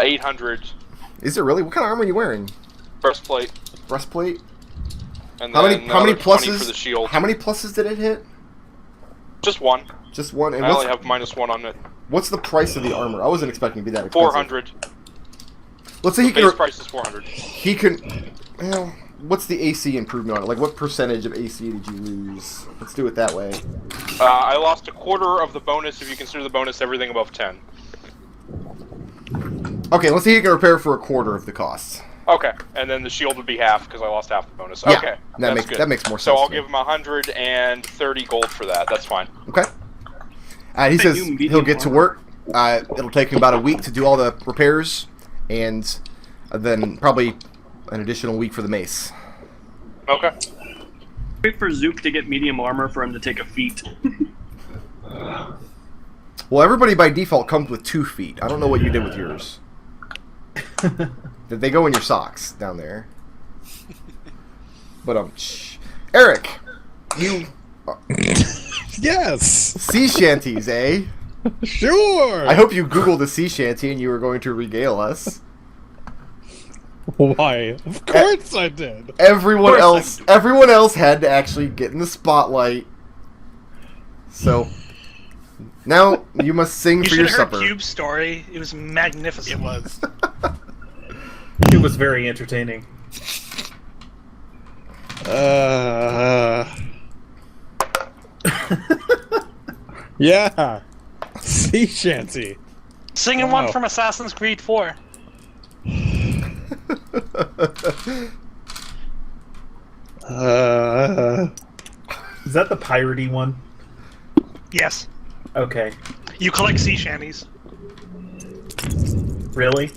800. Is it really? What kind of armor are you wearing? Breastplate. Breastplate? And how then many pluses? for the shield. How many pluses did it hit? Just one. Just one. And I only have -1 on it. What's the price of the armor? I wasn't expecting to be that expensive. 400. Let's say the base price is 400. He can. Well, what's the AC improvement on it? Like, what percentage of AC did you lose? Let's do it that way. I lost a quarter of the bonus if you consider the bonus everything above 10. Okay, let's say you can repair for a quarter of the cost. Okay, and then the shield would be half because I lost half the bonus. Yeah, okay, that makes more sense. So I'll give him 130 gold for that. That's fine. Okay. He says he'll get to work. It'll take him about a week to do all the repairs, and then probably an additional week for the mace. Okay. Wait for Zook to get medium armor for him to take a feat. Well, everybody by default comes with 2 feet. I don't know what you did with yours. Did they go in your socks down there? But Arik, you. Yes. Sea shanties, eh? Sure. I hope you googled the sea shanty and you were going to regale us. Why? Of course I did. Everyone else had to actually get in the spotlight. So now you must sing for your supper. You should have heard Cube's story. It was magnificent. It was. It was very entertaining. Yeah. Sea shanty. Singing one from Assassin's Creed 4. Is that the piratey one? Yes. Okay. You collect sea shanties. Really?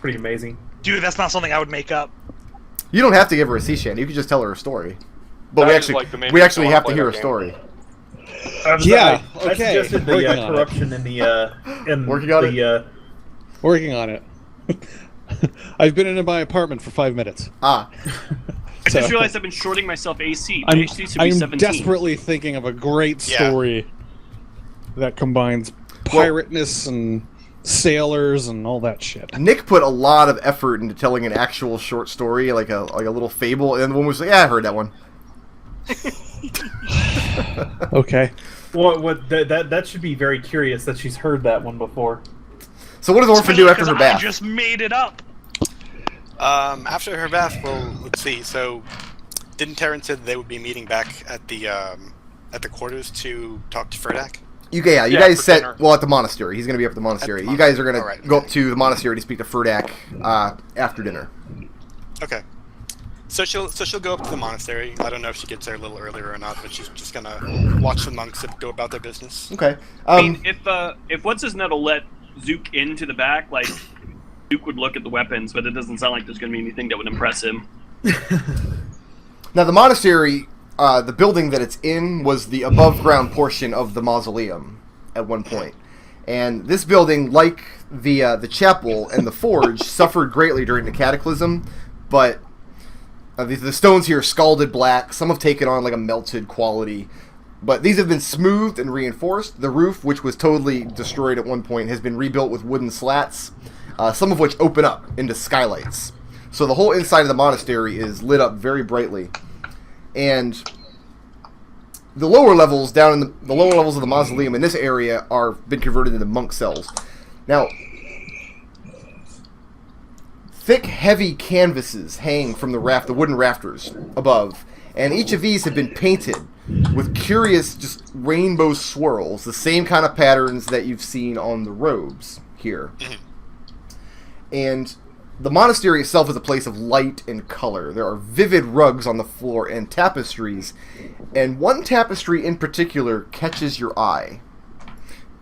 Pretty amazing. Dude, that's not something I would make up. You don't have to give her a sea shanty. You can just tell her a story. But That we is actually like have to play hear that a game. story. I suggested the Working on corruption in the Working on it? Working on it. I've been in my apartment for 5 minutes. Ah. I just realized I've been shorting myself AC. My I'm AC should be 17. desperately thinking of a great story that combines pirateness and sailors and all that shit. Nich put a lot of effort into telling an actual short story, like a little fable, and the one was like, "Yeah, I heard that one." Okay. Well, that should be very curious that she's heard that one before. So what does Orphan do after her I bath? just made it up. After her bath, well, let's see. So, didn't Tarin say they would be meeting back at the quarters to talk to Ferdak? You guys set dinner. at the monastery. He's going to be up at the monastery. You guys are going to go up to the monastery to speak to Ferdak after dinner. Okay. So she'll go up to the monastery. I don't know if she gets there a little earlier or not, but she's just gonna watch the monks go about their business. Okay. I mean, if what's his nut'll let Zook into the back, like Zook would look at the weapons, but it doesn't sound like there's going to be anything that would impress him. Now the monastery, the building that it's in was the above ground portion of the mausoleum at one point. And this building, like the chapel and the forge, suffered greatly during the cataclysm, but the stones here are scalded black. Some have taken on like a melted quality, but these have been smoothed and reinforced. The roof, which was totally destroyed at one point, has been rebuilt with wooden slats, some of which open up into skylights. So the whole inside of the monastery is lit up very brightly, and the lower levels down in the lower levels of the mausoleum in this area are been converted into monk cells. Now, thick, heavy canvases hang from the wooden rafters above, and each of these have been painted with curious, just rainbow swirls, the same kind of patterns that you've seen on the robes here. And the monastery itself is a place of light and color. There are vivid rugs on the floor and tapestries, and one tapestry in particular catches your eye.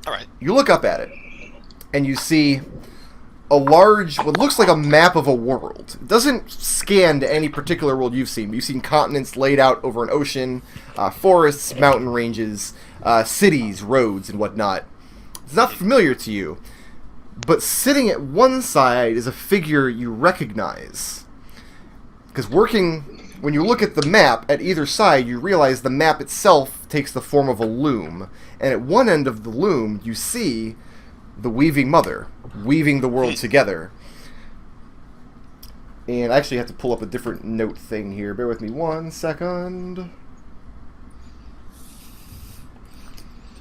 All right. You look up at it, and you see a large, what looks like a map of a world. It doesn't scan to any particular world you've seen. You've seen continents laid out over an ocean, forests, mountain ranges, cities, roads, and whatnot. It's not familiar to you, but sitting at one side is a figure you recognize. Because when you look at the map, at either side, you realize the map itself takes the form of a loom. And at one end of the loom, you see the Weaving Mother, weaving the world together. And I actually have to pull up a different note thing here. Bear with me 1 second.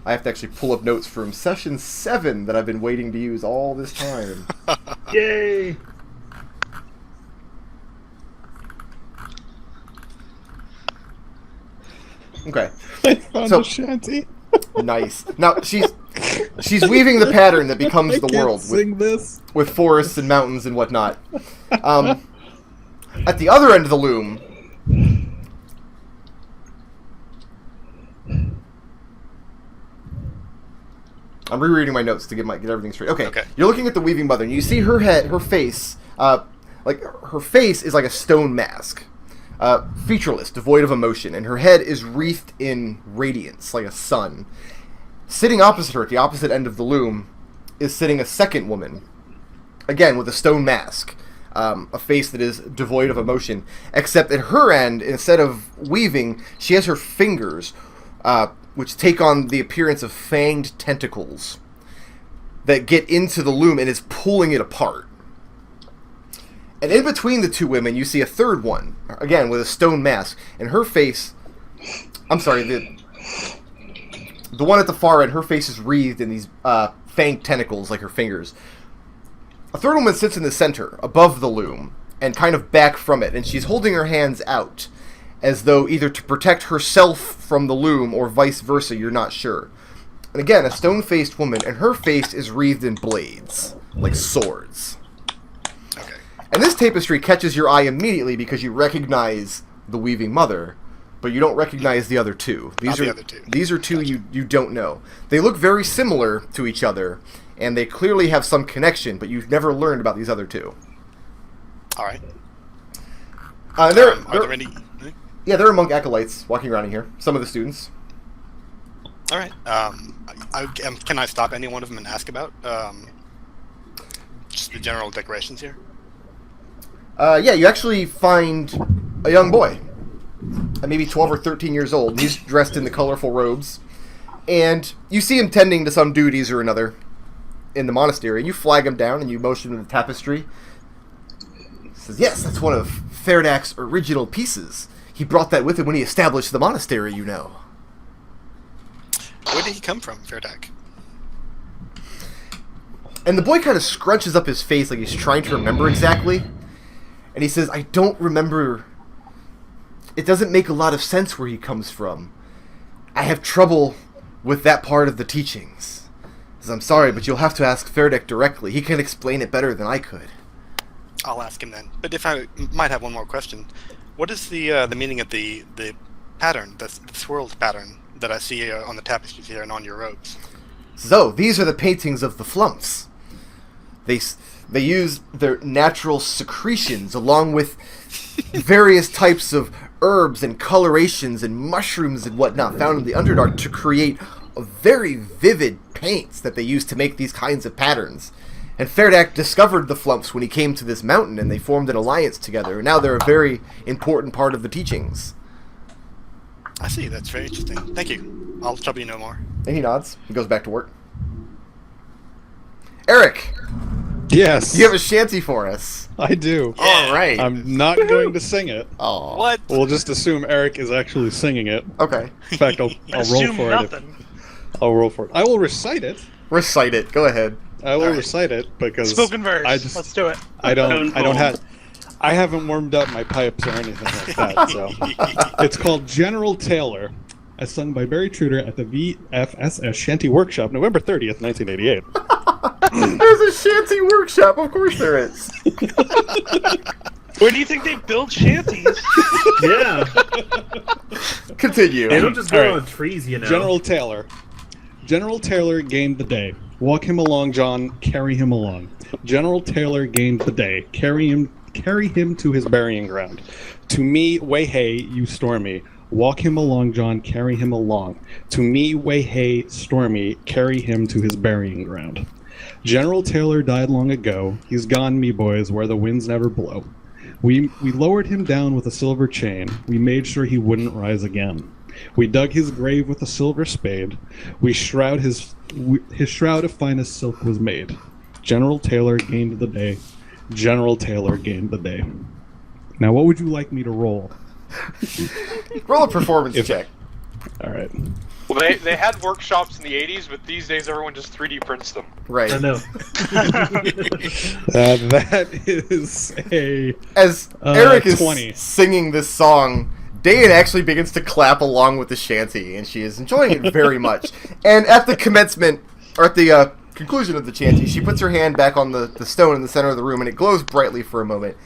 I have to actually pull up notes from session 7 that I've been waiting to use all this time. Yay! Okay. I found So- a shanty. Nice. Now, she's weaving the pattern that becomes the world Sing this. with forests and mountains and whatnot. At the other end of the loom, I'm rereading my notes to get everything straight. Okay. Okay. You're looking at the weaving mother, and you see her head, her face, like her face is like a stone mask, featureless, devoid of emotion, and her head is wreathed in radiance, like a sun. Sitting opposite her, at the opposite end of the loom, is sitting a second woman, again with a stone mask, a face that is devoid of emotion, except at her end, instead of weaving, she has her fingers, which take on the appearance of fanged tentacles that get into the loom and is pulling it apart. And in between the two women, you see a third one, again with a stone mask, and her face, I'm sorry, the one at the far end, her face is wreathed in these fanged tentacles like her fingers. A third woman sits in the center, above the loom, and kind of back from it, and she's holding her hands out, as though either to protect herself from the loom or vice versa, you're not sure. And again, a stone-faced woman, and her face is wreathed in blades, like swords. Okay. And this tapestry catches your eye immediately because you recognize the weaving mother, but you don't recognize the other two. Not the other two. These are two you don't know. They look very similar to each other, and they clearly have some connection, but you've never learned about these other two. All right. Are Are there any? Yeah, there are monk acolytes walking around in here. Some of the students. All right. Can I stop any one of them and ask about just the general decorations here? Yeah, you actually find a young boy, maybe 12 or 13 years old. He's dressed in the colorful robes, and you see him tending to some duties or another in the monastery. And you flag him down and you motion him to the tapestry. He says, "Yes, that's one of Ferdak's original pieces. He brought that with him when he established the monastery, you know." Where did he come from, Ferdak? And the boy kind of scrunches up his face like he's trying to remember exactly. And he says, "I don't remember. It doesn't make a lot of sense where he comes from. I have trouble with that part of the teachings. He says, I'm sorry, but you'll have to ask Ferdak directly. He can explain it better than I could." I'll ask him then. But if I might have one more question, what is the meaning of the pattern, the swirled pattern that I see on the tapestries here and on your robes? So, these are the paintings of the Flumphs. They use their natural secretions along with various types of herbs and colorations and mushrooms and whatnot found in the Underdark to create very vivid paints that they use to make these kinds of patterns. And Ferdak discovered the Flumphs when he came to this mountain, and they formed an alliance together, and now they're a very important part of the teachings. I see. That's very interesting. Thank you. I'll trouble you no more. And he nods. He goes back to work. Eric, Yes. you have a shanty for us. I do. All right. I'm not going to sing it. Oh. What? We'll just assume Eric is actually singing it. Okay. In fact, I'll roll Assume for nothing. it. I'll roll for it. I will recite it. Recite it. Go ahead. I will Alright. recite it because Spoken verse. I Let's do it. I haven't warmed up my pipes or anything like that. So it's called General Taylor, as sung by Barry Truder at the VFSS Shanty Workshop, November 30th, 1988. There's a shanty workshop. Of course there is. Where do you think they build shanties? Yeah. Continue. They don't just grow Alright. on trees, you know. General Taylor. General Taylor gained the day. Walk him along, John. Carry him along. General Taylor gained the day. Carry him to his burying ground. To me, way hey, you stormy. Walk him along, John. Carry him along. To me, way hey, stormy. Carry him to his burying ground. General Taylor died long ago. He's gone, me boys, where the winds never blow. We lowered him down with a silver chain. We made sure he wouldn't rise again. We dug his grave with a silver spade. We shroud his shroud of finest silk was made. General Taylor gained the day. General Taylor gained the day. Now, what would you like me to roll? Roll a performance check. All right. Well, they had workshops in the 80s, but these days everyone just 3D prints them. Right. I know. That is a As Arik is 20. singing this song, Dayan actually begins to clap along with the chanty, and she is enjoying it very much. And at the commencement, or at the conclusion of the chanty, she puts her hand back on the stone in the center of the room, and it glows brightly for a moment.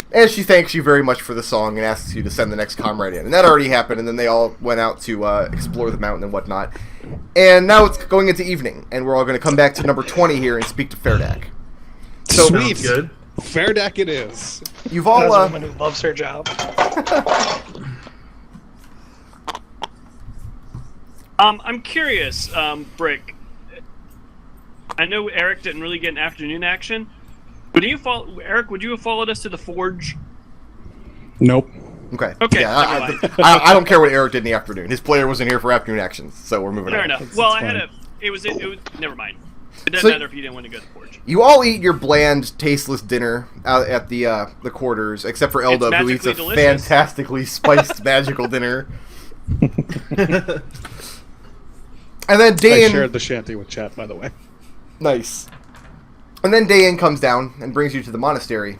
And she thanks you very much for the song and asks you to send the next comrade in. And that already happened, and then they all went out to explore the mountain and whatnot. And now it's going into evening, and we're all going to come back to number 20 here and speak to Fairdak. So, Sweet. Sounds good. Fairdak it is. you've As a all... woman who loves her job. I'm curious, Brick. I know Arik didn't really get an afternoon action. Would you Arik? Would you have followed us to the forge? Nope. Okay. Okay, Yeah, never mind. I don't care what Arik did in the afternoon. His player wasn't here for afternoon actions, so we're moving Fair on. enough. Well, I fine. had a. It was. Never mind. It doesn't So- matter if you didn't want to go to the forge. You all eat your bland, tasteless dinner out at the quarters, except for Eldove, who eats a magically delicious. fantastically spiced magical dinner. And then I Dayan... shared the shanty with chat, by the way. Nice. And then Dayan comes down and brings you to the monastery,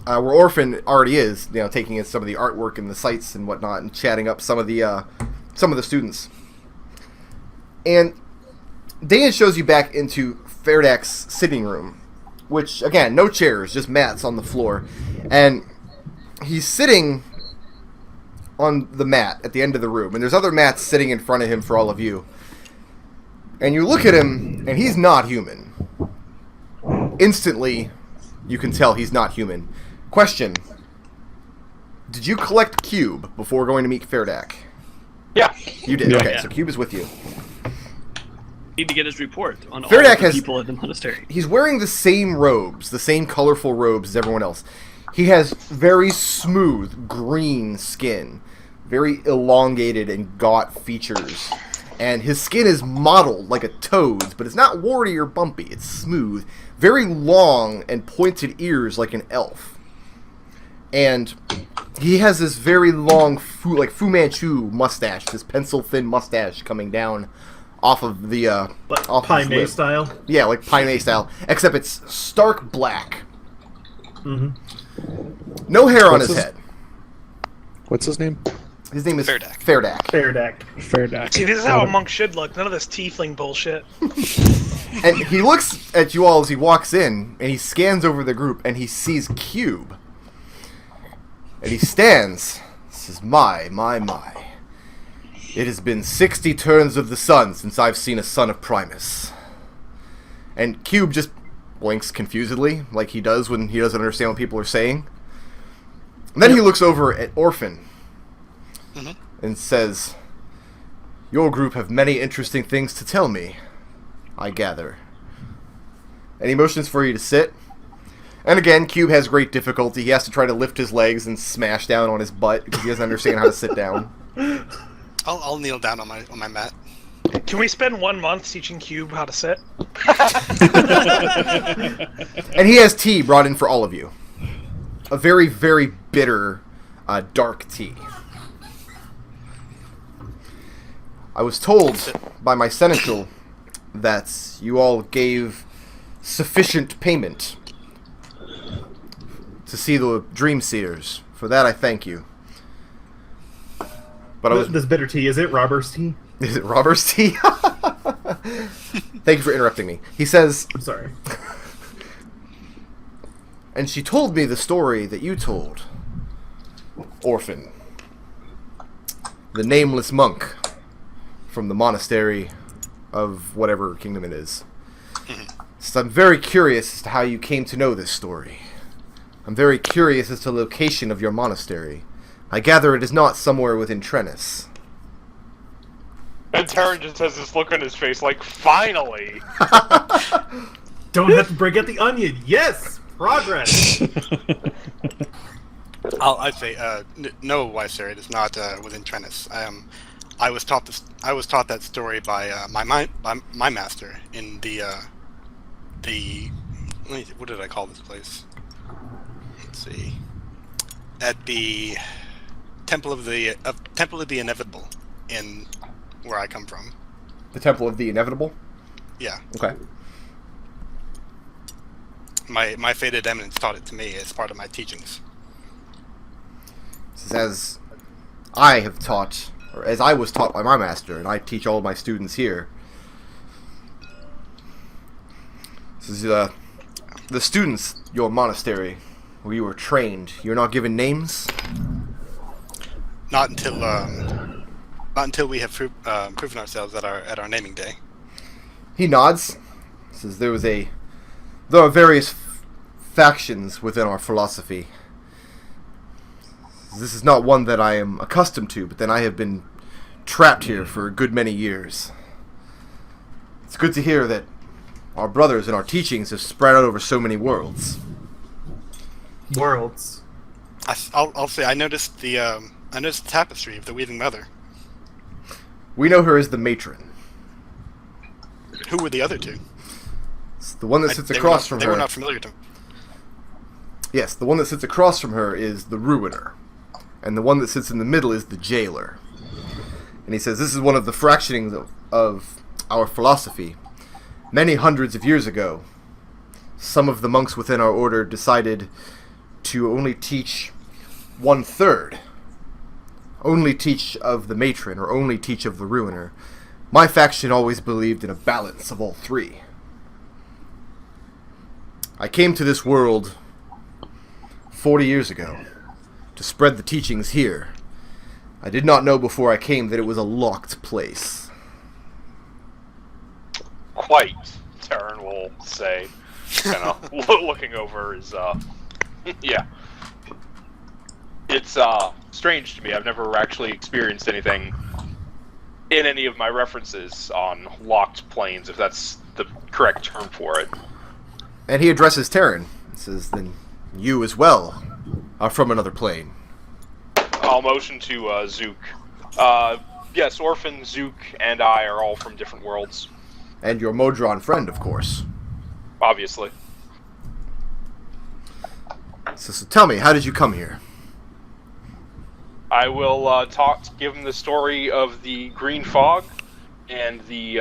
where Orphan already is, taking in some of the artwork and the sights and whatnot, and chatting up some of the students. And Dayan shows you back into Fairdak's sitting room, which, again, no chairs, just mats on the floor. And he's sitting on the mat at the end of the room, and there's other mats sitting in front of him for all of you. And you look at him, and he's not human. Instantly, you can tell he's not human. Question. Did you collect Cube before going to meet Fairdak? Yeah. You did. Yeah. Okay, Yeah. so Cube is with you. Need to get his report on all Fairdak the has- people at the monastery. He's wearing the same robes, the same colorful robes as everyone else. He has very smooth, green skin. Very elongated and gaunt features. And his skin is mottled like a toad's, but it's not warty or bumpy. It's smooth. Very long and pointed ears like an elf. And he has this very long, Fu Manchu mustache, this pencil-thin mustache coming down off of the, Like off Pai his Mei lip. style. Yeah, like Pai Mei style. Except it's stark black. Mm-hmm. No hair on What's his his- head. What's his name? His name is Fairdak. Fairdak. Fairdak. Fairdak. See, this is how a monk should look. None of this tiefling bullshit. And he looks at you all as he walks in, and he scans over the group, and he sees Cube. And he stands. Says, my. It has been 60 turns of the sun since I've seen a son of Primus. And Cube just blinks confusedly, like he does when he doesn't understand what people are saying. And then he looks over at Orphan. And says, your group have many interesting things to tell me, I gather. And he motions for you to sit. And again, Cube has great difficulty. He has to try to lift his legs and smash down on his butt because he doesn't understand how to sit down. I'll kneel down on my mat. Can we spend 1 month teaching Cube how to sit? And he has tea brought in for all of you. A very, very bitter, dark tea. I was told by my seneschal that you all gave sufficient payment to see the Dream Seers. For that, I thank you. But I was... This bitter tea, is it robber's tea? Is it Robert's tea? Thank you for interrupting me. He says... I'm sorry. And she told me the story that you told. Orphan. The nameless monk from the monastery of whatever kingdom it is. So I'm very curious as to how you came to know this story. I'm very curious as to the location of your monastery. I gather it is not somewhere within Trennis. And Tarin just has this look on his face like, finally! Don't have to break out the onion. Yes! Progress! I'd say no, Wife Sarah. It is not within Trennis. I was taught that story by my master in the What did I call this place? Let's see. At the Temple of the Inevitable, in where I come from. The Temple of the Inevitable? Yeah. Okay. My fated eminence taught it to me as part of my teachings. This is as I have taught, or as I was taught by my master, and I teach all of my students here. This is the students, your monastery, where you were trained. You're not given names? Not until we have proven ourselves at our naming day. He nods. Says there are various factions within our philosophy. This is not one that I am accustomed to, but then I have been trapped here for a good many years. It's good to hear that our brothers and our teachings have spread out over so many worlds. Worlds. I'll say I noticed the tapestry of the Weaving Mother. We know her as the matron. Who were the other two? It's the one that sits across from her. They were not familiar to me. Yes, the one that sits across from her is the ruiner. And the one that sits in the middle is the jailer. And he says this is one of the fractionings of our philosophy. Many hundreds of years ago, some of the monks within our order decided to only teach 1/3. Only teach of the matron, or only teach of the ruiner. My faction always believed in a balance of all three. I came to this world 40 years ago to spread the teachings here. I did not know before I came that it was a locked place. Quite, Tarin will say, kind of looking over his, yeah. It's, strange to me. I've never actually experienced anything in any of my references on locked planes, if that's the correct term for it. And he addresses Tarin. He says, then you as well are from another plane. I'll motion to, Zook. Yes, Orphan, Zook, and I are all from different worlds. And your Modron friend, of course. Obviously. So tell me, how did you come here? I will give him the story of the green fog and the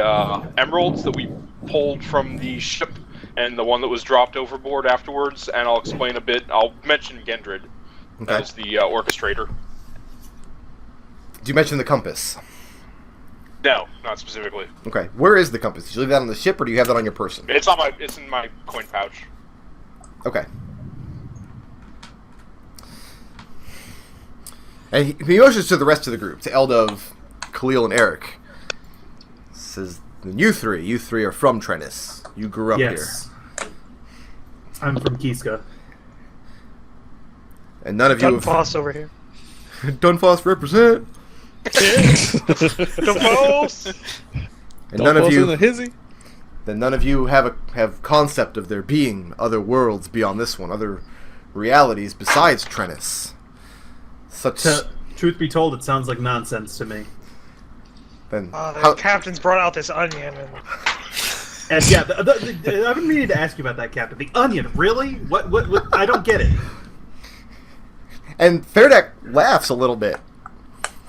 emeralds that we pulled from the ship and the one that was dropped overboard afterwards, and I'll explain a bit. I'll mention Gendrid as the orchestrator. Did you mention the compass? No, not specifically. Okay, where is the compass? Did you leave that on the ship, or do you have that on your person? It's in my coin pouch. Okay. And he motions to the rest of the group, to Eldove, Khalil, and Arik. Says, you three are from Trennis. You grew up Yes. I'm from Kiska. And none of you have... Dunfoss over here. Dunfoss represent! Dunfoss! And none of you... in the hizzy. Then none of you have concept of there being other worlds beyond this one, other realities besides Trennis. Such... Truth be told, it sounds like nonsense to me. Then The captain's brought out this onion and... And yeah, I've been meaning to ask you about that, Captain. The onion, really? What? I don't get it. And Fairdeck laughs a little bit.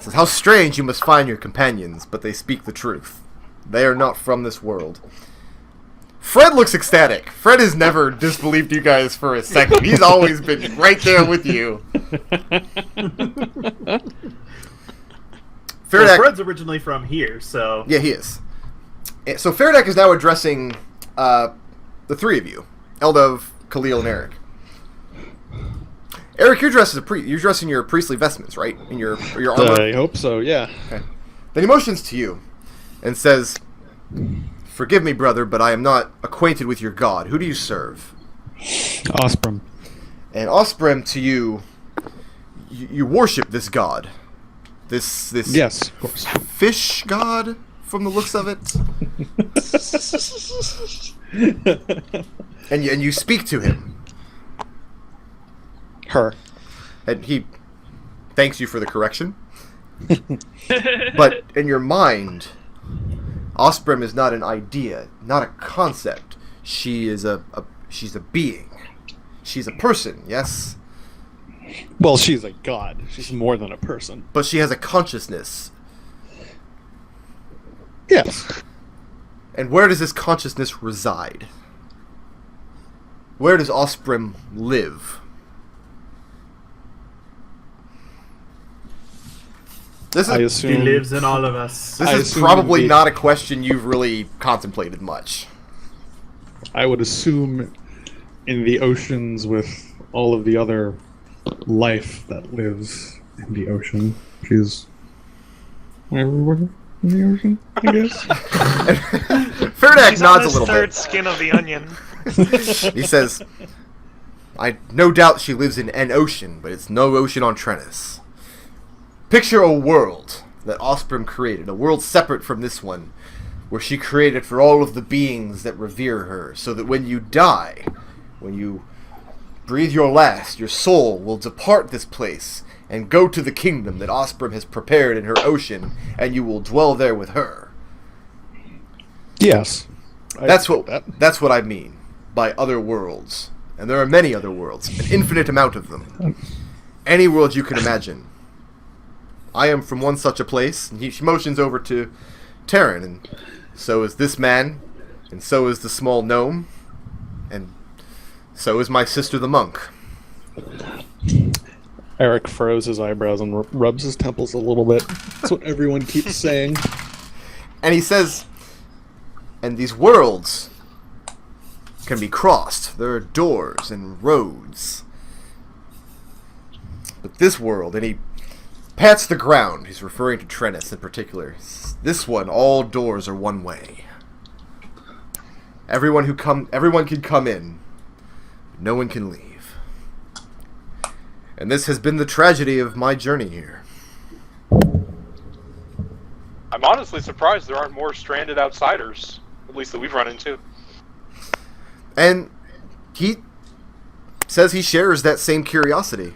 Says, how strange you must find your companions, but they speak the truth. They are not from this world. Fred looks ecstatic. Fred has never disbelieved you guys for a second. He's always been right there with you. Fairdeck, Well, Fred's originally from here, so... yeah, he is. So Fairdeck is now addressing the three of you. Eldove, Khalil, and Arik. Arik, you're dressed as you're dressing your priestly vestments, right? In your armor. I hope so, yeah. Okay. Then he motions to you and says, forgive me, brother, but I am not acquainted with your god. Who do you serve? Osprey. And Osprey, to you, you worship this god. This Yes, of course. fish god, from the looks of it. and you speak to him. Her. And he thanks you for the correction. But in your mind, Osprey is not an idea, not a concept. She is She's a being. She's a person, yes? Well, she's a god. She's more than a person. But she has a consciousness. Yes. And where does this consciousness reside? Where does Osprey live? This I is, He assume. lives in all of us. this I is assume probably the- not a question you've really contemplated much. I would assume in the oceans with all of the other life that lives in the ocean. She's everywhere in the ocean, I guess. Ferdak She's on nods a his little third bit. skin of the onion. He says, I no doubt she lives in an ocean, but it's no ocean on Trennis. Picture a world that Osprey created, a world separate from this one, where she created for all of the beings that revere her, so that when you die, when you breathe your last, your soul will depart this place and go to the kingdom that Osprey has prepared in her ocean, and you will dwell there with her. Yes. That's what I mean by other worlds. And there are many other worlds, an infinite amount of them. Any world you can imagine. I am from one such a place, and she motions over to Tarin, and so is this man, and so is the small gnome, and so is my sister the monk. Arik furrows his eyebrows and rubs his temples a little bit. That's what everyone keeps saying. And he says, and these worlds can be crossed. There are doors and roads. But this world, and he pats the ground. He's referring to Trennis in particular. This one, all doors are one way. Everyone can come in. No one can leave. And this has been the tragedy of my journey here. I'm honestly surprised there aren't more stranded outsiders, at least that we've run into. And he says he shares that same curiosity.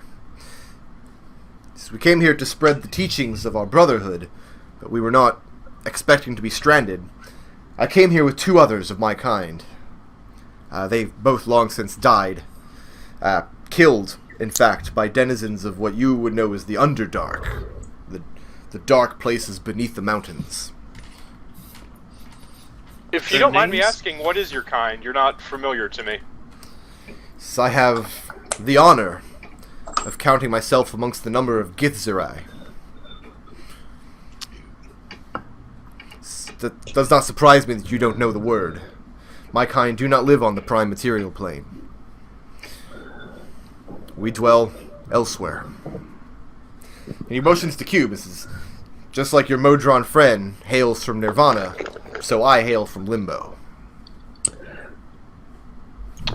So we came here to spread the teachings of our brotherhood, but we were not expecting to be stranded. I came here with 2 others of my kind. They've both long since died. Killed, in fact, by denizens of what you would know as the Underdark. The dark places beneath the mountains. If you Their don't mind me names? asking, what is your kind? You're not familiar to me. So I have the honor of counting myself amongst the number of Githzerai. That does not surprise me that you don't know the word. My kind do not live on the prime material plane. We dwell elsewhere. And he motions to Cube. This is just like your Modron friend hails from Nirvana, so I hail from Limbo.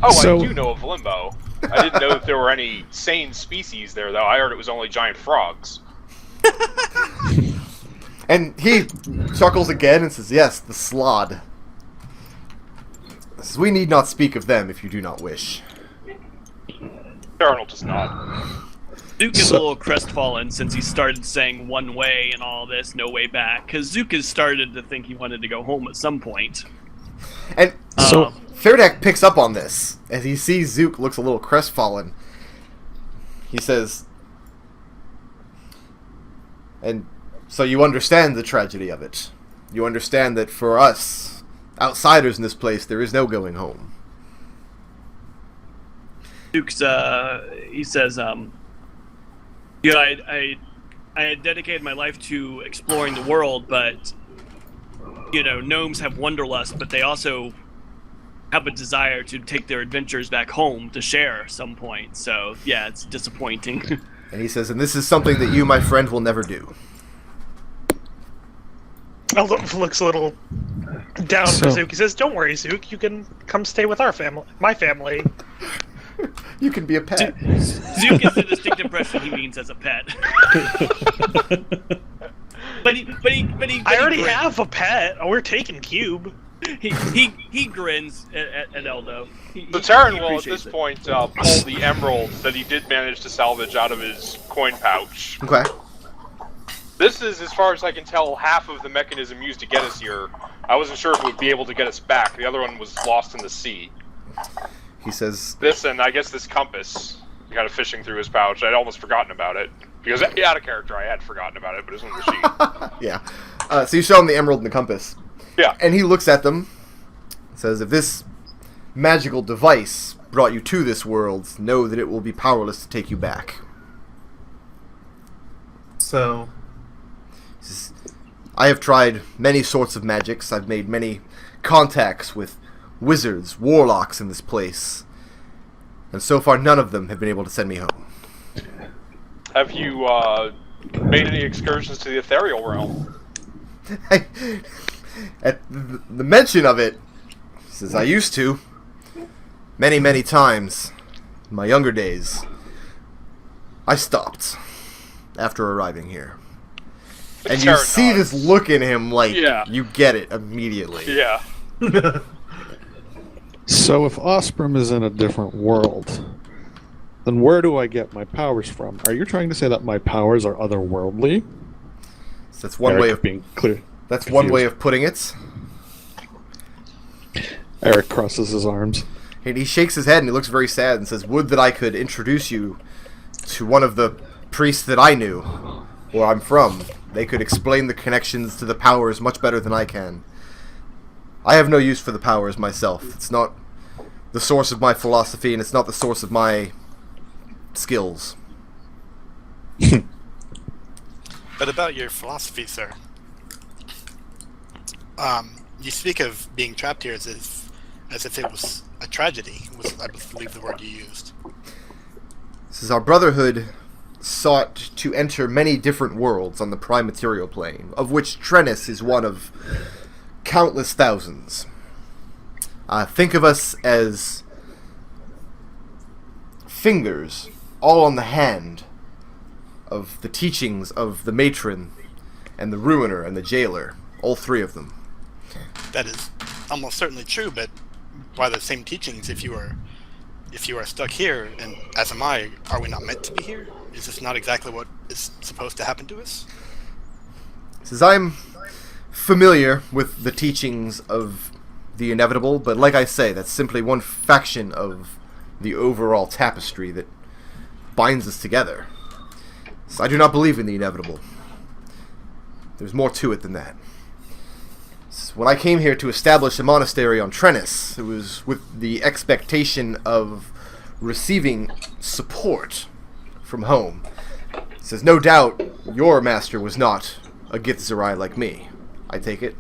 Oh, So- I do know of Limbo. I didn't know that there were any sane species there, though. I heard it was only giant frogs. And he chuckles again and says, yes, the Slod. Says, we need not speak of them if you do not wish. Darnell does not. Zook is a little crestfallen since he started saying one way and all this, no way back. Because Zook has started to think he wanted to go home at some point. And So- Ferdak picks up on this. As he sees Zook looks a little crestfallen, he says, and so you understand the tragedy of it. You understand that for us, outsiders in this place, there is no going home. Zook's, he says, yeah, I had dedicated my life to exploring the world, but, you know, gnomes have wanderlust, but they also have a desire to take their adventures back home to share at some point. So, yeah, it's disappointing. And he says, and this is something that you, my friend, will never do. Eldove looks a little down for So- Zook. He says, "Don't worry, Zook. You can come stay with our family, my family." You can be a pet. Zook is the distinct impression he means as a pet. but he I already grins. have a pet. Oh, we're taking Cube. He grins at Eldove. The Tarin he will, at appreciates this it. point, pull the emeralds that he did manage to salvage out of his coin pouch. Okay. This is, as far as I can tell, half of the mechanism used to get us here. I wasn't sure if it would be able to get us back. The other one was lost in the sea. He says, This and I guess this compass, kind of fishing through his pouch. I'd almost forgotten about it. Because out of character, I had forgotten about it, but it's in the sheet. yeah. So you show him the emerald and the compass. Yeah. And he looks at them, says, if this magical device brought you to this world, know that it will be powerless to take you back. So, He says, I have tried many sorts of magics. I've made many contacts with wizards, warlocks in this place. And so far, none of them have been able to send me home. Have you made any excursions to the ethereal realm? At the mention of it, he says, I used to. Many, many times. In my younger days. I stopped. After arriving here. And you see this look in him like you get it immediately. Yeah. So if Osprey is in a different world, then where do I get my powers from? Are you trying to say that my powers are otherworldly? So that's one way of being clear. That's confused. One way of putting it. Arik crosses his arms. And he shakes his head and he looks very sad and says, would that I could introduce you to one of the priests that I knew, where I'm from. They could explain the connections to the powers much better than I can. I have no use for the powers myself. It's not the source of my philosophy, and it's not the source of my skills. But about your philosophy, sir. You speak of being trapped here as if it was a tragedy, was, I believe, the word you used. This is our brotherhood sought to enter many different worlds on the prime material plane, of which Trennis is one of countless thousands. Think of us as fingers, all on the hand, of the teachings of the matron and the ruiner and the jailer, all three of them. That is almost certainly true, but by the same teachings, if you are stuck here, and as am I, are we not meant to be here? Is this not exactly what is supposed to happen to us? Says I'm familiar with the teachings of the inevitable, but like I say, that's simply one faction of the overall tapestry that binds us together. So I do not believe in the inevitable. There's more to it than that. So when I came here to establish a monastery on Trennis, it was with the expectation of receiving support from home. It says, no doubt your master was not a Githzerai like me. I take it?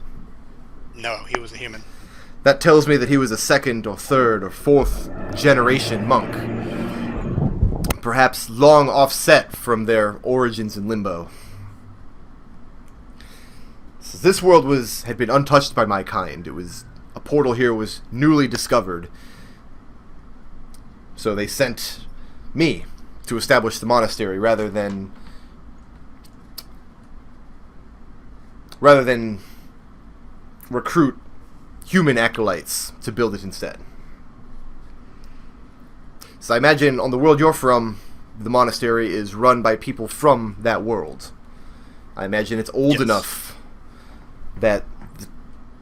No, he was a human. That tells me that he was a second or third or fourth generation monk. Perhaps long offset from their origins in Limbo. So this world had been untouched by my kind. A portal here was newly discovered. So they sent me to establish the monastery rather than recruit human acolytes to build it instead. So I imagine on the world you're from, the monastery is run by people from that world. I imagine it's old enough that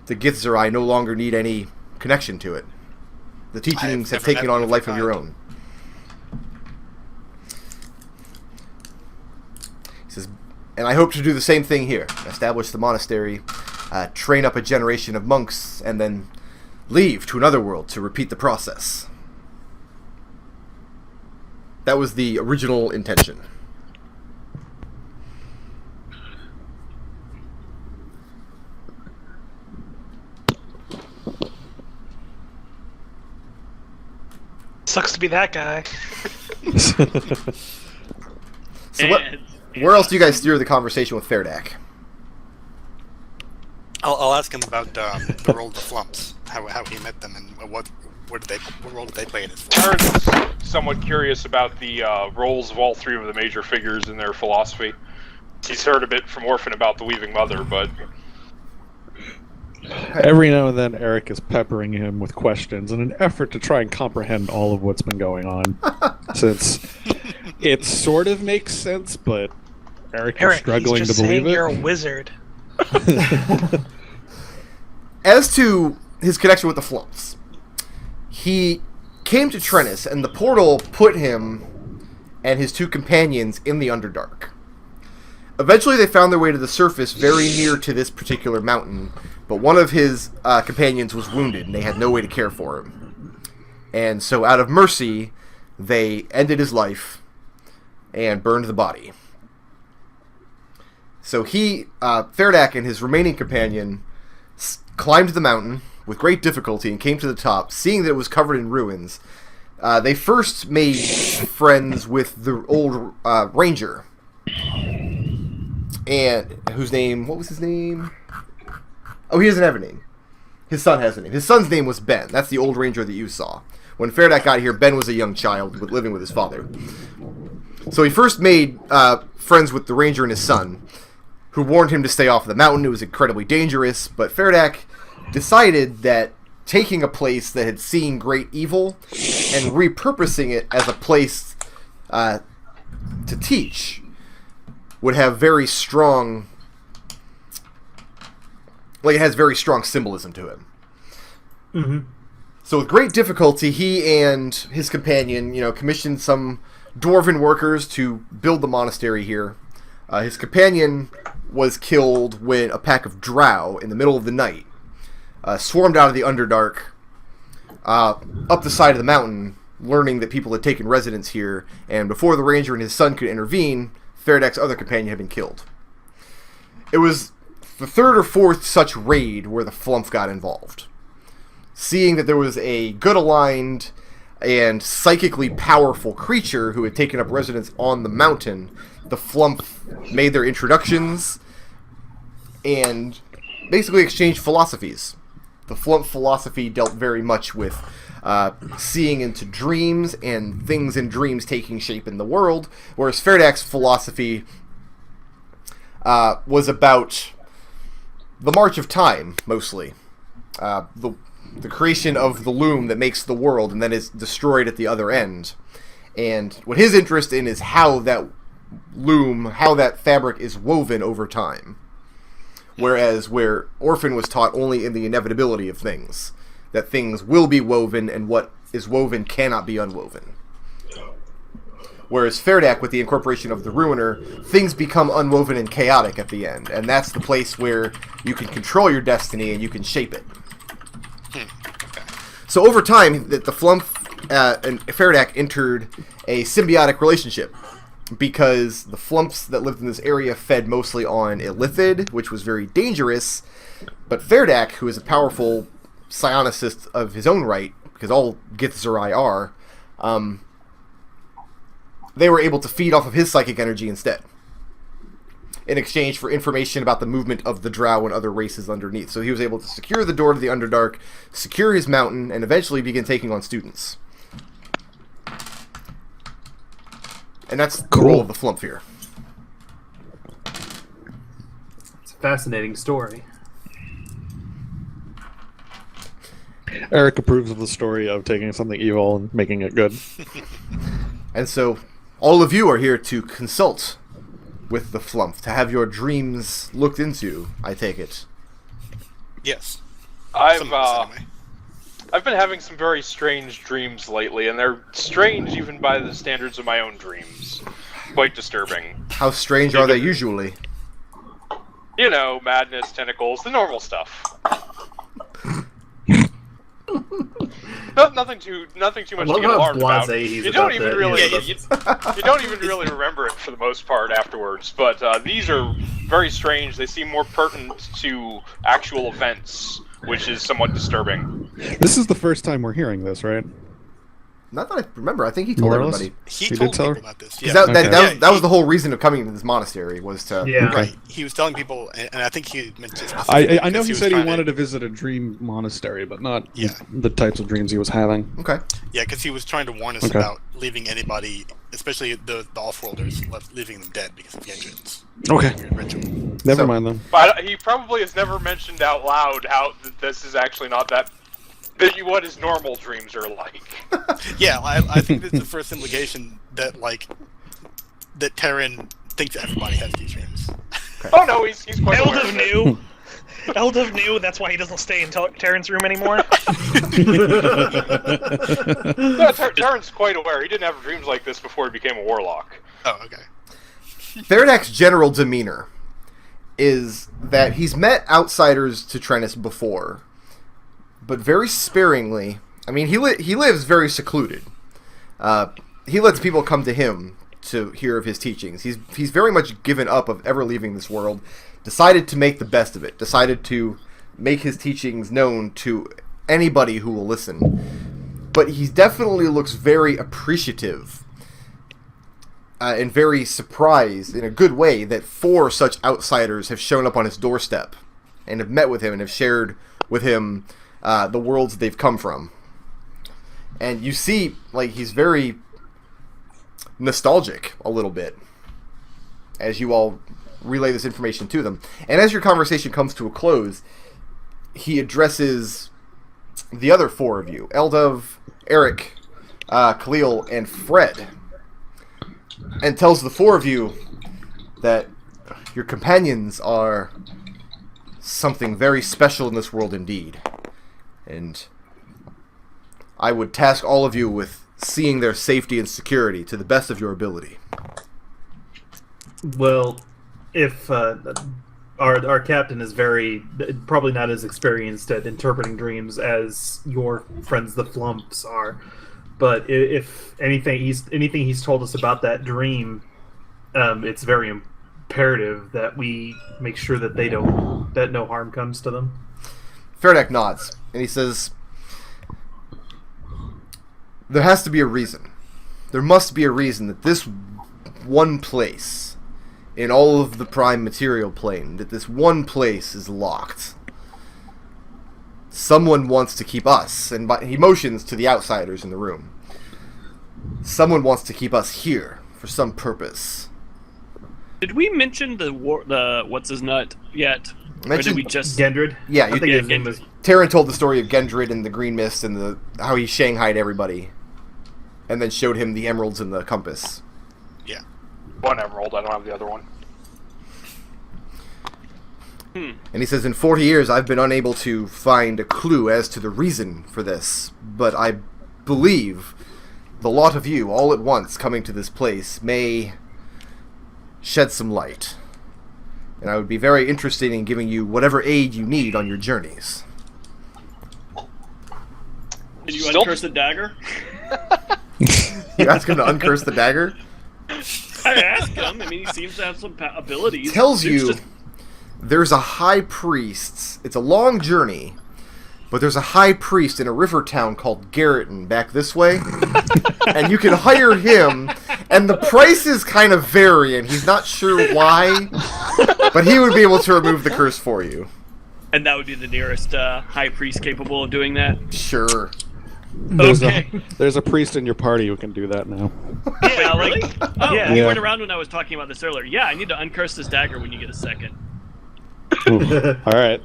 the Githzerai no longer need any connection to it. The teachings have taken on a life of your own. He says, and I hope to do the same thing here. Establish the monastery, train up a generation of monks, and then leave to another world to repeat the process. That was the original intention. Sucks to be that guy. So where else do you guys steer the conversation with Fairdak? I'll ask him about the role of the Flumphs, how he met them, and what role did they play in his life. Tarin's somewhat curious about the roles of all three of the major figures in their philosophy. He's heard a bit from Orphan about the Weaving Mother, but... Every now and then, Arik is peppering him with questions in an effort to try and comprehend all of what's been going on. Since it sort of makes sense, but Arik is struggling he's just to believe saying it. You're a wizard. As to his connection with the Flumphs, he came to Trennis, and the portal put him and his 2 companions in the Underdark. Eventually, they found their way to the surface very near to this particular mountain, but one of his companions was wounded, and they had no way to care for him. And so, out of mercy, they ended his life and burned the body. So Ferdak and his remaining companion climbed the mountain with great difficulty and came to the top, seeing that it was covered in ruins. They first made friends with the old ranger, and what was his name? Oh, he doesn't have a name. His son has a name. His son's name was Ben. That's the old ranger that you saw. When Ferdak got here, Ben was a young child living with his father. So he first made friends with the ranger and his son, who warned him to stay off the mountain. It was incredibly dangerous, but Ferdak decided that taking a place that had seen great evil and repurposing it as a place to teach would have very strong, it has very strong symbolism to it. Mm-hmm. So with great difficulty, he and his companion, commissioned some dwarven workers to build the monastery here. His companion was killed when a pack of drow in the middle of the night swarmed out of the Underdark up the side of the mountain, learning that people had taken residence here, and before the ranger and his son could intervene, Ferdak's other companion had been killed. It was the 3rd or 4th such raid where the Flumph got involved. Seeing that there was a good-aligned and psychically powerful creature who had taken up residence on the mountain, the Flumph made their introductions and basically exchanged philosophies. The Flumph philosophy dealt very much with seeing into dreams and things in dreams taking shape in the world, whereas Ferdak's philosophy was about the march of time, mostly. The creation of the loom that makes the world and then is destroyed at the other end. And what his interest in is how that loom, how that fabric is woven over time. Whereas where Orphan was taught only in the inevitability of things, that things will be woven and what is woven cannot be unwoven. Whereas Ferdak, with the incorporation of the Ruiner, things become unwoven and chaotic at the end, and that's the place where you can control your destiny and you can shape it. So over time, the Flumph and Ferdak entered a symbiotic relationship, because the Flumphs that lived in this area fed mostly on illithid, which was very dangerous, but Ferdak, who is a powerful psionicist of his own right, because all Githzerai are, they were able to feed off of his psychic energy instead, in exchange for information about the movement of the drow and other races underneath. So he was able to secure the door to the Underdark, secure his mountain, and eventually begin taking on students. And that's the role of the Flumph here. It's a fascinating story. Arik approves of the story of taking something evil and making it good. And so, all of you are here to consult with the Flumph, to have your dreams looked into, I take it. Yes. I've been having some very strange dreams lately, and they're strange even by the standards of my own dreams. Quite disturbing. How strange are they usually? You know, madness, tentacles, the normal stuff. Nothing too much to get alarmed about. You don't even really remember it for the most part afterwards. But these are very strange. They seem more pertinent to actual events, which is somewhat disturbing. This is the first time we're hearing this, right? Not that I remember. I think he told everybody. He told people about this. Yeah. That was the whole reason of coming to this monastery, was to... Yeah. Right. He was telling people, and I think he meant to... I know he said he wanted to visit a dream monastery, but not the types of dreams he was having. Okay. Yeah, because he was trying to warn us about leaving anybody, especially the off-worlders, leaving them dead because of vengeance. Okay. Never mind then. But he probably has never mentioned out loud how this is actually not what his normal dreams are like. Yeah, I think this is the first implication that Tarin thinks everybody has these dreams. Oh no, he's quite Eldove knew. Eldove knew, that's why he doesn't stay in Tarin's room anymore. No, Tarin's quite aware. He didn't have dreams like this before he became a warlock. Oh, okay. Feradak's general demeanor is that he's met outsiders to Trennis before, but very sparingly. I mean, he lives very secluded. He lets people come to him to hear of his teachings. He's very much given up of ever leaving this world, decided to make the best of it, decided to make his teachings known to anybody who will listen. But he definitely looks very appreciative and very surprised in a good way that 4 such outsiders have shown up on his doorstep and have met with him and have shared with him the worlds that they've come from. And you see, like, he's very nostalgic a little bit as you all relay this information to them. And as your conversation comes to a close, he addresses the other 4 of you, Eldove, Arik, Khalil, and Fred, and tells the 4 of you that your companions are something very special in this world indeed. And I would task all of you with seeing their safety and security to the best of your ability. Well, if our captain is probably not as experienced at interpreting dreams as your friends the Flumphs are, but if anything he's told us about that dream, it's very imperative that we make sure that that no harm comes to them. Feradak nods, and he says, there has to be a reason. There must be a reason that this one place in all of the prime material plane, that this one place is locked. Someone wants to keep us, and he motions to the outsiders in the room. Someone wants to keep us here for some purpose. Did we mention the what's his nut yet? Or did we just Gendrid? Yeah, I think his name was... Tarin told the story of Gendrid and the Green Mist and how he shanghaied everybody, and then showed him the emeralds and the compass. Yeah. 1 emerald, I don't have the other one. And he says, in 40 years I've been unable to find a clue as to the reason for this, but I believe the lot of you, all at once, coming to this place may shed some light. And I would be very interested in giving you whatever aid you need on your journeys. Did you uncurse the dagger? You ask him to uncurse the dagger? I asked him. I mean, he seems to have some abilities. Tells you there's a high priest. It's a long journey, but there's a high priest in a river town called Garreton back this way. And you can hire him, and the prices kind of vary, and he's not sure why, but he would be able to remove the curse for you. And that would be the nearest high priest capable of doing that? Sure. There's a priest in your party who can do that now. Yeah, really? Oh, Yeah. you weren't around when I was talking about this earlier. Yeah, I need to uncurse this dagger when you get a second. All right.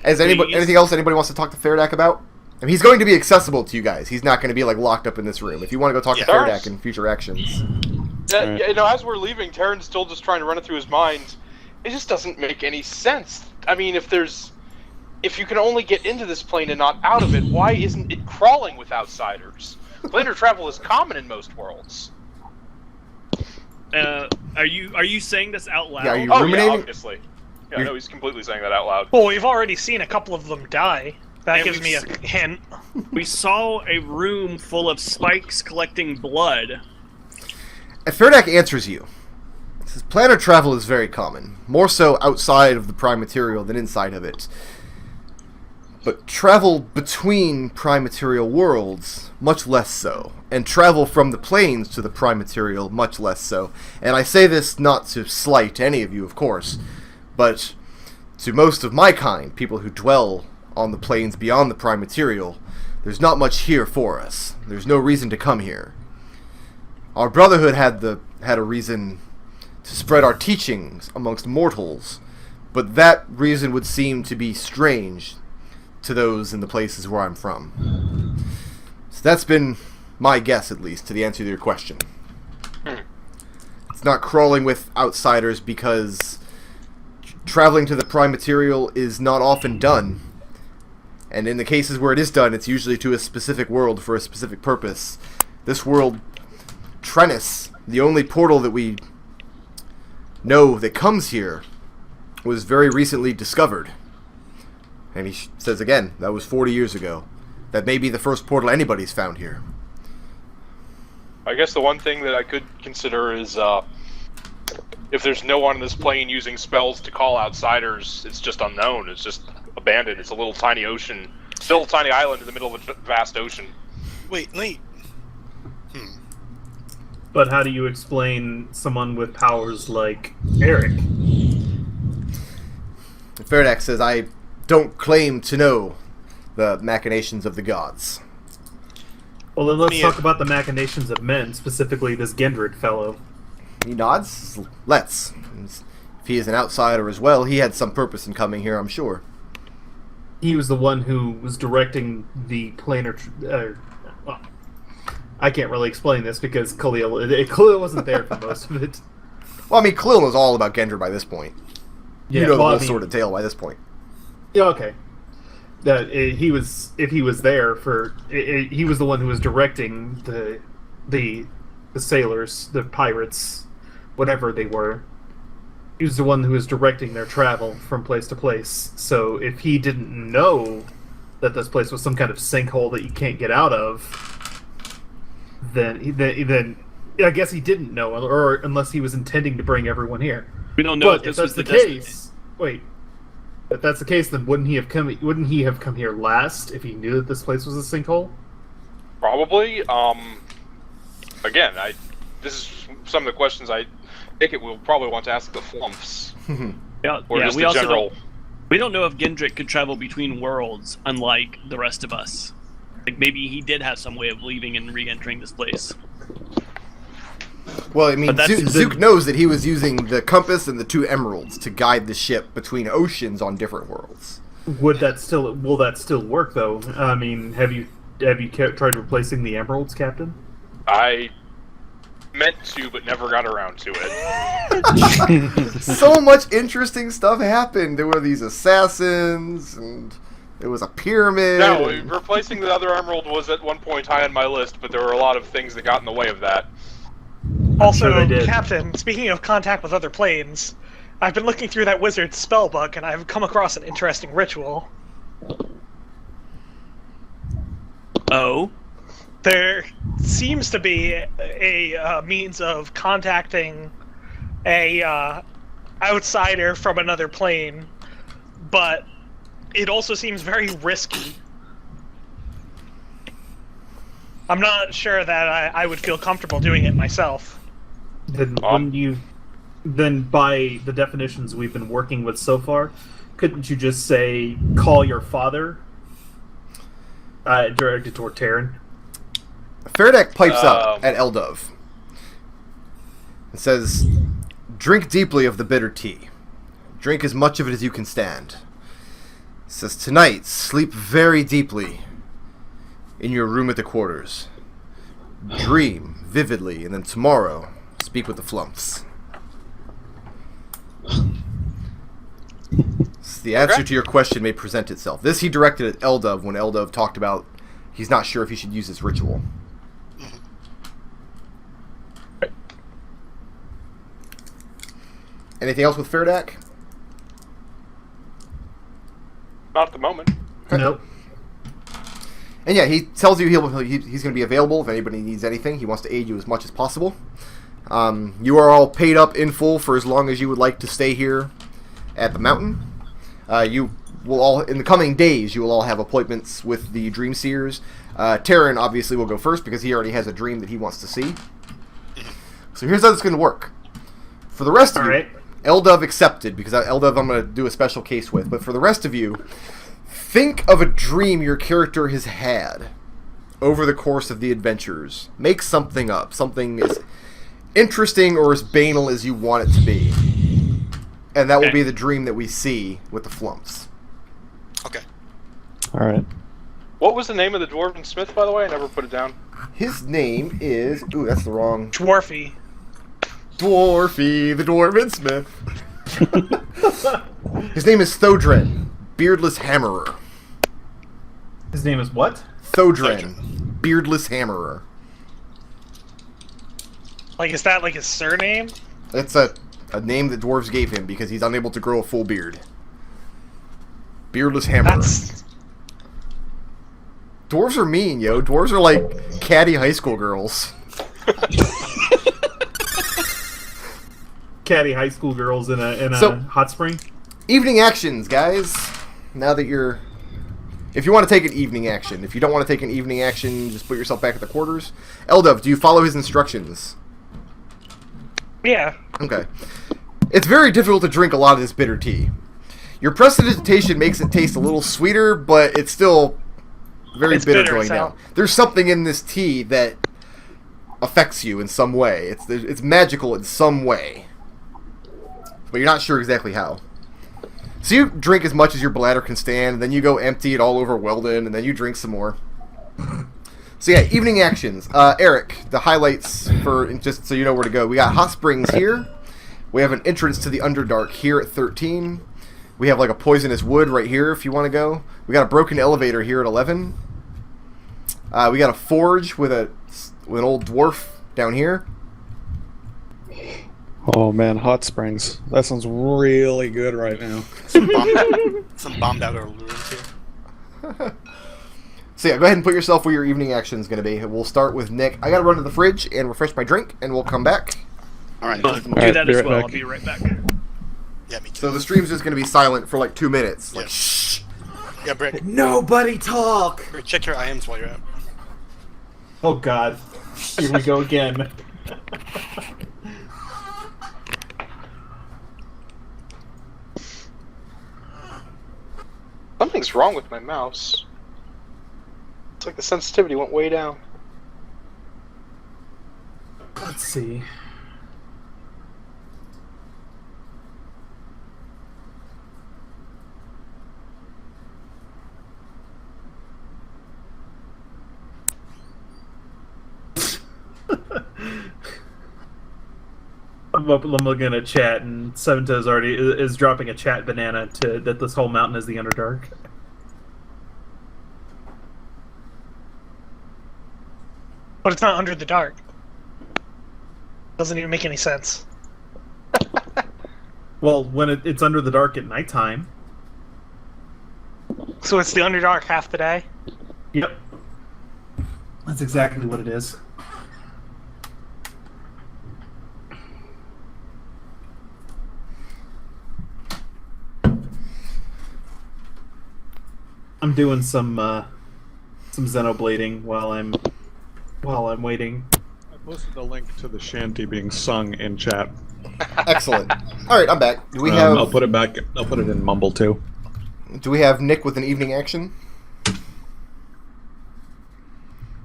Anything else anybody wants to talk to Feradak about? I mean, he's going to be accessible to you guys. He's not going to be like locked up in this room. If you want to go talk to Feradak in future actions. Yeah, you know, as we're leaving, Tarin's still just trying to run it through his mind. It just doesn't make any sense. I mean, if you can only get into this plane and not out of it, why isn't it crawling with outsiders? Planar travel is common in most worlds. Are you saying this out loud? Yeah, are you Oh, ruminating? yeah, obviously. Yeah, no, he's completely saying that out loud. Well, we've already seen a couple of them die. That And gives me a hint. We saw a room full of spikes collecting blood. And Feradak answers you. He says, planar travel is very common. More so outside of the prime material than inside of it. But travel between prime material worlds, much less so. And travel from the planes to the prime material, much less so. And I say this not to slight any of you, of course, but to most of my kind, people who dwell on the planes beyond the prime material, there's not much here for us. There's no reason to come here. Our brotherhood had a reason to spread our teachings amongst mortals, but that reason would seem to be strange to those in the places where I'm from. So that's been my guess, at least, to the answer to your question. It's not crawling with outsiders because traveling to the prime material is not often done. And in the cases where it is done, it's usually to a specific world for a specific purpose. This world, Trennis, the only portal that we know that comes here, was very recently discovered. And he says again, that was 40 years ago. That may be the first portal anybody's found here. I guess the one thing that I could consider is if there's no one on this plane using spells to call outsiders, it's just unknown. It's just abandoned. It's a little tiny ocean, still a tiny island in the middle of a vast ocean. Wait. But how do you explain someone with powers like Arik? Ferdak says, I don't claim to know the machinations of the gods. Well, then let's talk about the machinations of men, specifically this Gendrid fellow. He nods. Let's. If he is an outsider as well, he had some purpose in coming here, I'm sure. He was the one who was directing the planar... well, I can't really explain this because Khalil wasn't there for most of it. Well, I mean, Khalil knows all about Gendrid by this point. Yeah, you know the whole sort of tale by this point. Yeah, okay. If he was there for... he was the one who was directing the sailors, the pirates, whatever they were. He was the one who was directing their travel from place to place. So if he didn't know that this place was some kind of sinkhole that you can't get out of, then I guess he didn't know, or unless he was intending to bring everyone here. We don't know But if if this that's was the the case, wait. If that's the case, then wouldn't he have come here last if he knew that this place was a sinkhole? Probably. Again, this is some of the questions I think we'll probably want to ask the Flumphs. Or just we the also general. we don't know if Gendrick could travel between worlds, unlike the rest of us. Like maybe he did have some way of leaving and re-entering this place. Well, I mean, But that's- Zook knows that he was using the compass and the 2 emeralds to guide the ship between oceans on different worlds. Will that still work though? I mean, have you tried replacing the emeralds, Captain? I meant to, but never got around to it. So much interesting stuff happened. There were these assassins, and there was a pyramid. No, and... replacing the other emerald was at one point high on my list, but there were a lot of things that got in the way of that. Also, sure they did. Captain, speaking of contact with other planes, I've been looking through that wizard's spell book, and I've come across an interesting ritual. Oh? There seems to be a means of contacting a outsider from another plane, but it also seems very risky. I'm not sure that I would feel comfortable doing it myself. Then wouldn't you? Then by the definitions we've been working with so far, couldn't you just say call your father? Directed toward Tarin. Ferdak pipes up at Eldove and says, drink deeply of the bitter tea. Drink as much of it as you can stand. Says, tonight, sleep very deeply in your room at the quarters. Dream vividly, and then tomorrow, speak with the Flumphs. So the answer to your question may present itself. This he directed at Eldove when Eldove talked about he's not sure if he should use this ritual. Anything else with Ferdak? Not at the moment. Nope. And yeah, he tells you he's going to be available if anybody needs anything. He wants to aid you as much as possible. You are all paid up in full for as long as you would like to stay here at the mountain. You will all, in the coming days, you will all have appointments with the Dream Seers. Tarin obviously will go first because he already has a dream that he wants to see. So here's how it's going to work. For the rest of you, Alright. Eldove accepted, because Eldove I'm going to do a special case with. But for the rest of you, think of a dream your character has had over the course of the adventures. Make something up. Something as interesting or as banal as you want it to be. And that will be the dream that we see with the Flumphs. Okay. All right. What was the name of the dwarven smith, by the way? I never put it down. His name is... Ooh, that's the wrong... Dwarfy. Dwarfy, the Dwarven Smith. His name is Thodren, Beardless Hammerer. His name is what? Thodren, Beardless Hammerer. Like, is that like his surname? It's a name that dwarves gave him because he's unable to grow a full beard. Beardless Hammerer. That's Dwarves are mean, yo. Dwarves are like catty high school girls. Catty high school girls in a So- hot spring. Evening actions, guys. Now that you're... If you want to take an evening action. If you don't want to take an evening action, just put yourself back at the quarters. Eldove, do you follow his instructions? yeah. Okay. It's very difficult to drink a lot of this bitter tea. Your prestidigitation makes it taste a little sweeter, but it's still very It's bitter bitter, going so- down. There's something in this tea that affects you in some way. It's magical in some way. But you're not sure exactly how. So you drink as much as your bladder can stand, and then you go empty it all over Weldon, and then you drink some more. So yeah, evening actions. Arik, the highlights for, just so you know where to go. We got hot springs here. We have an entrance to the Underdark here at 13. We have like a poisonous wood right here if you want to go. We got a broken elevator here at 11. We got a forge with an old dwarf down here. Oh man, hot springs. That sounds really good right now. Some bombed out ruins here. So yeah, go ahead and put yourself where your evening action is going to be. We'll start with Nick. I got to run to the fridge and refresh my drink, and we'll come back. All right. Do Alright, that be as right well. back. I'll be right back. Yeah, me too. So the stream's just going to be silent for like 2 minutes. Like, Yeah. shh. Yeah, Brick. Nobody talk. Brick, check your IMs while you're out. Oh God, here we go again. Something's wrong with my mouse. It's like the sensitivity went way down. Let's see. I'm looking at chat, and Seventa is dropping a chat banana to that this whole mountain is the Underdark. But it's not under the dark. Doesn't even make any sense. Well, when it's under the dark at nighttime. So it's the Underdark half the day? Yep. That's exactly what it is. I'm doing some xenoblading while I'm waiting. I posted a link to the shanty being sung in chat. Excellent. All right, I'm back. Do we have? I'll put it back. I'll put it in Mumble too. Do we have Nick with an evening action?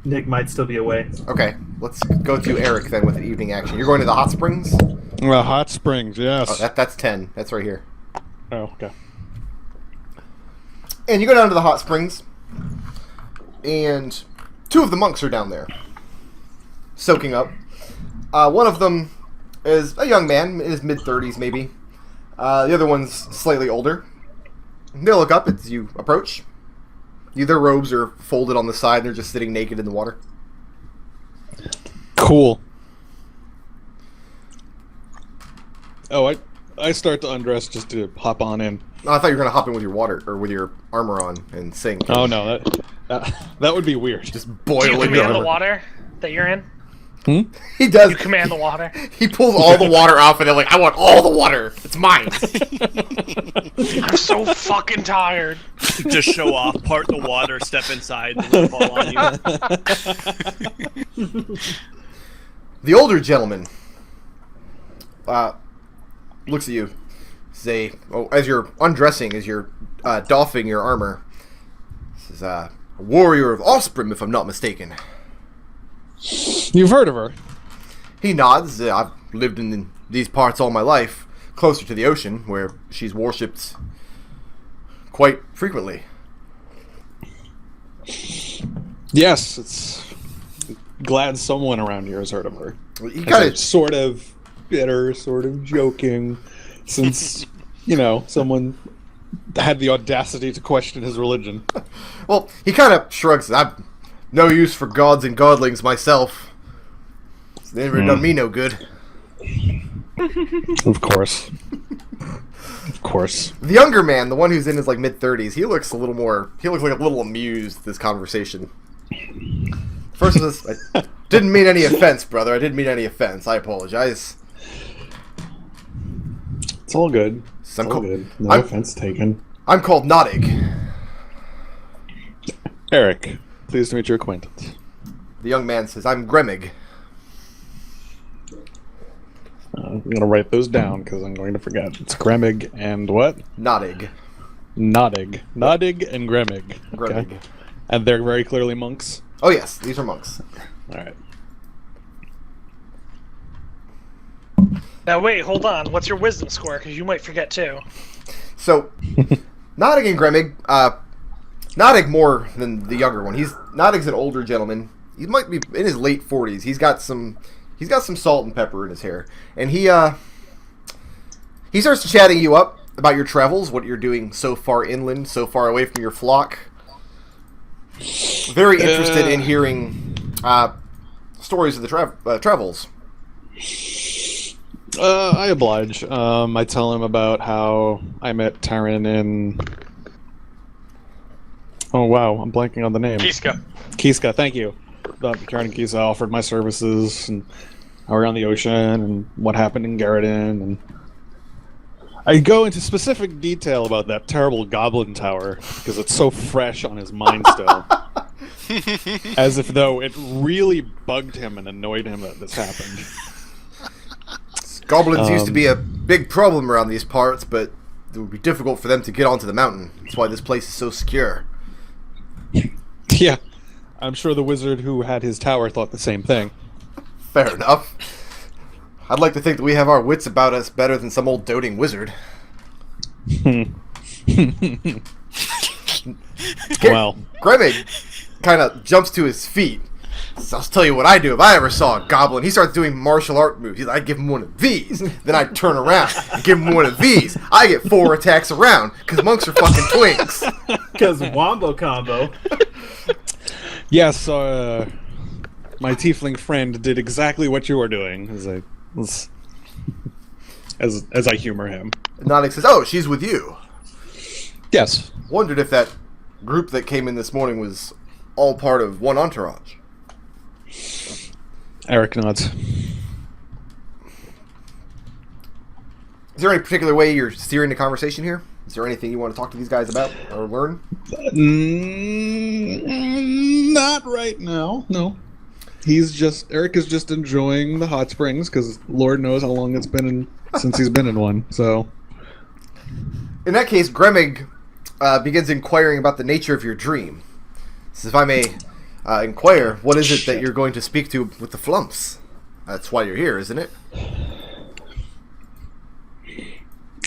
Nick might still be away. Okay, let's go to Arik then with an evening action. You're going to the hot springs? Hot springs, yes. Oh, that's 10. That's right here. Oh, okay. And you go down to the hot springs, and 2 of the monks are down there, soaking up. One of them is a young man, in his mid-30s maybe. The other one's slightly older. They look up as you approach. Their robes are folded on the side, and they're just sitting naked in the water. Cool. Oh, I start to undress just to hop on in. Oh, I thought you were going to hop in with your water, or with your armor on, and sink. Oh no, that would be weird. Just Do you boiling command the armor. water that you're in? He does. You command the water? He pulls all the water off, and they're like, I want all the water. It's mine. I'm so fucking tired. Just show off, part the water, step inside, and then fall on you. The older gentleman looks at you. As you're undressing, as you're doffing your armor, says, a warrior of Offspring, if I'm not mistaken. You've heard of her? He nods. I've lived in these parts all my life, closer to the ocean, where she's worshipped quite frequently. Yes, it's glad someone around here has heard of her. He As kind I'm of sort of bitter, sort of joking, since someone had the audacity to question his religion. Well, he kind of shrugs. I'm no use for gods and godlings myself. They never done me no good. Of course. Of course. The younger man, the one who's in his mid-30s, he looks like a little amused at this conversation. First of this, I didn't mean any offense, brother. I didn't mean any offense. I apologize. It's all good. It's all good. No offense taken. I'm called Nodal. Arik, pleased to meet your acquaintance. The young man says, I'm Gremig. I'm going to write those down because I'm going to forget. It's Gremig and what? Nodal. Nodig and Gremig. Gremig. Okay. And they're very clearly monks? Oh yes, these are monks. Alright. Now wait, hold on. What's your wisdom score? Because you might forget too. So, Nodal and Gremig, Nodal more than the younger one. Nodal's an older gentleman. He might be in his late 40s. He's got some salt and pepper in his hair, and he starts chatting you up about your travels, what you're doing so far inland, so far away from your flock. Very interested in hearing stories of the travels. I oblige. I tell him about how I met Tarin in... Oh wow, I'm blanking on the name. Kiska, thank you. Tarin and Kiska offered my services, and how we're on the ocean, and what happened in Garrison, and... I go into specific detail about that terrible goblin tower, because it's so fresh on his mind still. As if though it really bugged him and annoyed him that this happened. Goblins used to be a big problem around these parts, but it would be difficult for them to get onto the mountain. That's why this place is so secure. Yeah, I'm sure the wizard who had his tower thought the same thing. Fair enough. I'd like to think that we have our wits about us better than some old doting wizard. Well, Gremig kind of jumps to his feet. So I'll tell you what I do if I ever saw a goblin. He starts doing martial art moves. I give him one of these, then I turn around and give him one of these. I get 4 attacks around because monks are fucking twinks. Because wombo combo. Yes, my tiefling friend did exactly what you were doing, as I humor him. Nodal says, "Oh, she's with you." Yes. Wondered if that group that came in this morning was all part of one entourage. Arik nods. Is there any particular way you're steering the conversation here? Is there anything you want to talk to these guys about or learn? Not right now, no. Arik is just enjoying the hot springs, because Lord knows how long it's been since he's been in one, so... In that case, Gremig begins inquiring about the nature of your dream. So if I may inquire, what is it that you're going to speak to with the Flumphs? That's why you're here, isn't it?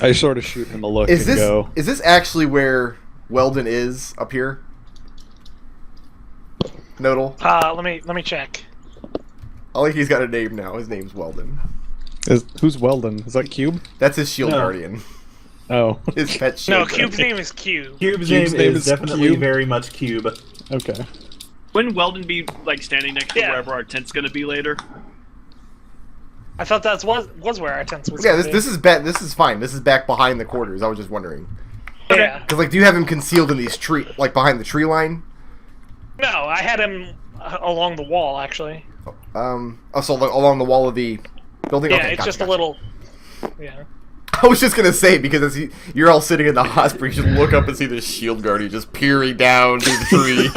I sort of shoot him a look Is this actually where Weldon is up here? Nodal? Let me check. I think he's got a name now. His name's Weldon. Who's Weldon? Is that Cube? That's his shield No. guardian. Oh. His pet shield No, guardian. Cube's name is Cube. Cube's Cube's name name is is definitely Cube? very much Cube. Okay. Wouldn't Weldon be standing next to Yeah. wherever our tent's gonna be later? I thought that was where our tents was. Yeah, gonna this is this is fine. This is back behind the quarters. I was just wondering. be. Yeah. Because, do you have him concealed in these behind the tree line? No, I had him along the wall actually. Also along the wall of the building? Yeah, Okay, it's gotcha, just gotcha. a little. Yeah. I was just gonna say, because you're all sitting in the hospital, you just look up and see this shield guardian just peering down through the tree.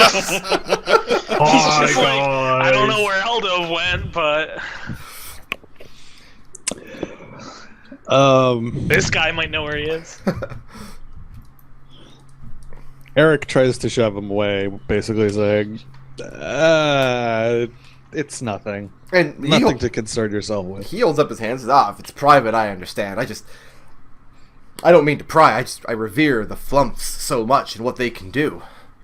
Oh Just like, I don't know where Eldove went, but this guy might know where he is. Arik tries to shove him away, basically saying, it's nothing. And Nothing to concern yourself with. he holds up his hands and says, if it's private, I understand. I don't mean to pry. I revere the Flumphs so much and what they can do.